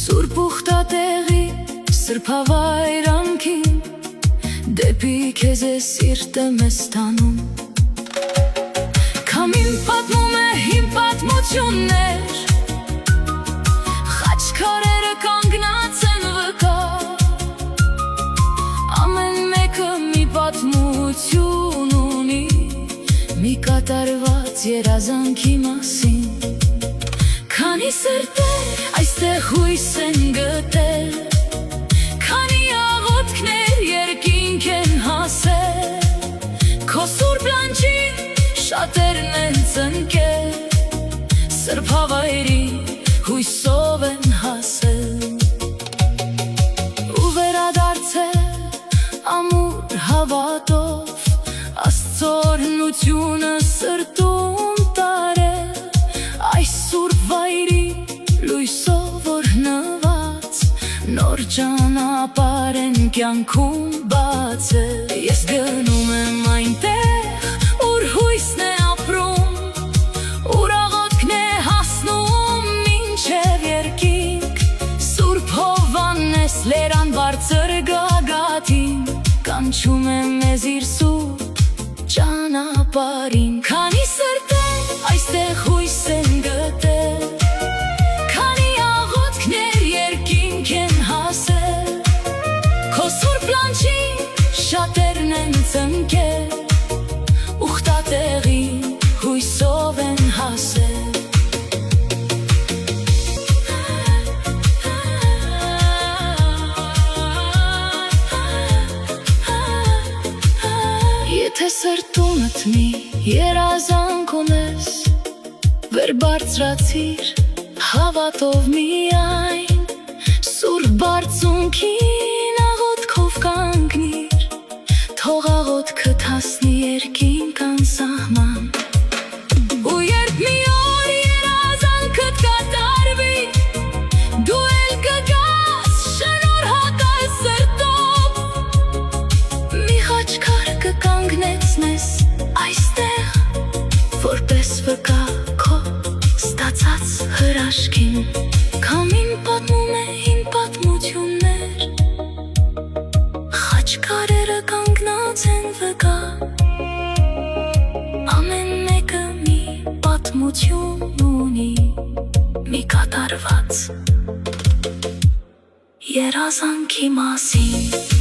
Սուրբ ուխտատեղի սրբավայրանքին դեպի քեզ է սիրտը մեզ տանում Քամին պատմում է իմ պատմություններ Խաչքարերը կանգնած են վկա Ամեն մեկը մի պատմություն ունի Մի կատարված երազանքի մասին Քանի սրտեր այստեղ հույս են գտել Քանի աղոթքներ երկինք են հասել Քո սուրբ լանջին շատերն են ծնկել Սրբավայրի հույսով են հասել Ու վերադարձել ամուր հավատով Աստծո օրհնությունը սրտում տարել Այս սուրբ վայրի լույսով օրհնված Նոր ճանապարհ են կյանքում բացել Ես գնում եմ այնտեղ, ուր հույսն է ապրում Ուր աղոթքն է հասնում մինչև երկինք Սուրբ Հովհաննես լերան բարձր գագաթին Կանչում է մեզ իր սուրբ ճանապարհին Քանի սրտեր այստեղ հույս են գտել Քանի աղոթքներ երկինք են հասել Քո սուրբ լանջին շատերն են ծնկել Ուխտատեղի հույսով են հասել Եթե սրտումդ մի երազանք ունես Վեր բարձրացիր հավատով միայն Սուրբ բարձունքին աղոթքով կանգնիր Թող աղոթքդ հասնի երկինք անսահման Ու երբ մի օր երազանքդ կատարվի Դու էլ կգաս շնորհակալ սրտով Մի խաչքար կկանգնեցնես այստեղ Որպես վկա քո ստացած հրաշքին Քամին պատմում է իմ պատմություններ Խաչքարերը կանգնած են վկա Ամեն մեկը մի պատմություն ունի Մի կատարված երազանքի մասին